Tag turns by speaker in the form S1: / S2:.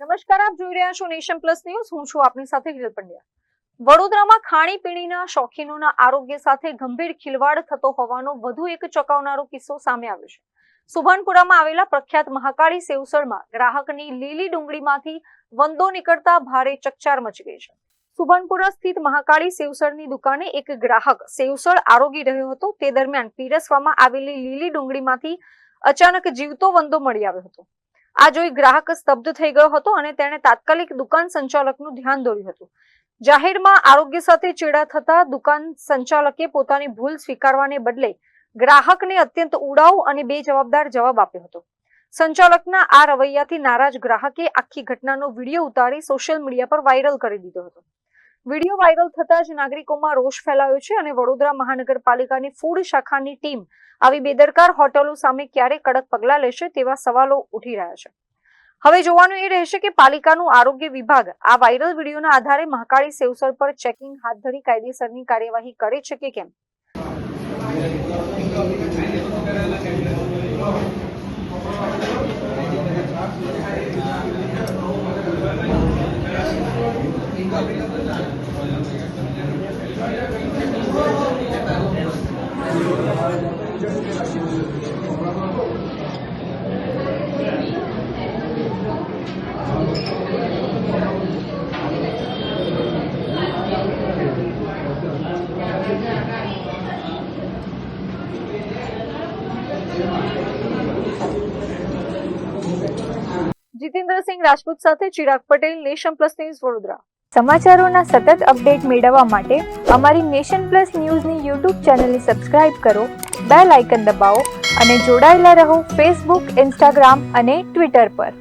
S1: નમસ્કાર, આપ જોઈ રહ્યા છો નેશન પ્લસ ન્યૂઝ. હું છું આપની સાથે હિરલ પંડ્યા. વડોદરામાં ખાણીપીણીના શોખીનોના આરોગ્ય સાથે ગંભીર ખિલવાડ થતો હોવાનો વધુ એક ચોંકાવનારો કિસ્સો સામે આવ્યો છે. સુભાનપુરામાં આવેલા પ્રખ્યાત મહાકાળી સેવસળમાં ગ્રાહકની લીલી ડુંગળીમાંથી વંદો નીકળતા ભારે ચકચાર મચી ગઈ છે. સુભાનપુરા સ્થિત મહાકાળી સેવસળની દુકાને એક ગ્રાહક સેવસળ આરોગી રહ્યો હતો. તે દરમિયાન પીરસવામાં આવેલી લીલી ડુંગળીમાંથી અચાનક જીવતો વંદો મળી આવ્યો હતો. આ જોઈ ગ્રાહક સ્તબ્ધ થઈ ગયો હતો અને તેણે તાત્કાલિક દુકાન સંચાલકનું ધ્યાન દોર્યું હતું. જાહેરમાં આરોગ્ય સાથે ચેડા થતા દુકાન સંચાલકે પોતાની ભૂલ સ્વીકારવાને બદલે ગ્રાહકને અત્યંત ઉડાઉ અને બેજવાબદાર જવાબ આપ્યો હતો. સંચાલકના આ રવૈયાથી નારાજ ગ્રાહકે આખી ઘટનાનો વિડીયો ઉતારી સોશિયલ મીડિયા પર વાયરલ કરી દીધો હતો. વિડીયો વાયરલ થતા જ નાગરિકોમાં રોષ ફેલાયો છે અને વડોદરા મહાનગરપાલિકાની ફૂડ શાખાની ટીમ આવી બેદરકાર હોટલો સામે ક્યારે કડક પગલાં લેશે તેવા સવાલો ઉઠી રહ્યા છે. હવે જોવાનું એ રહેશે કે પાલિકાનું આરોગ્ય વિભાગ આ વાયરલ વિડીયોના આધારે મહાકાળી સેવસળ પર ચેકિંગ હાથ ધરી કાયદેસરની કાર્યવાહી કરે છે કે કેમ. જીતેન્દ્રસિંહ રાજપૂત સાથે Chirag Patel, nation plus news, Vadodara.
S2: સમાચારોના સતત અપડેટ મેળવવા માટે અમારી નેશન પ્લસ ન્યૂઝની યુટ્યુબ ચેનલને સબસ્ક્રાઇબ કરો, બેલ આઇકન દબાવો અને જોડાયેલા રહો ફેસબુક, ઇન્સ્ટાગ્રામ અને ટ્વિટર પર.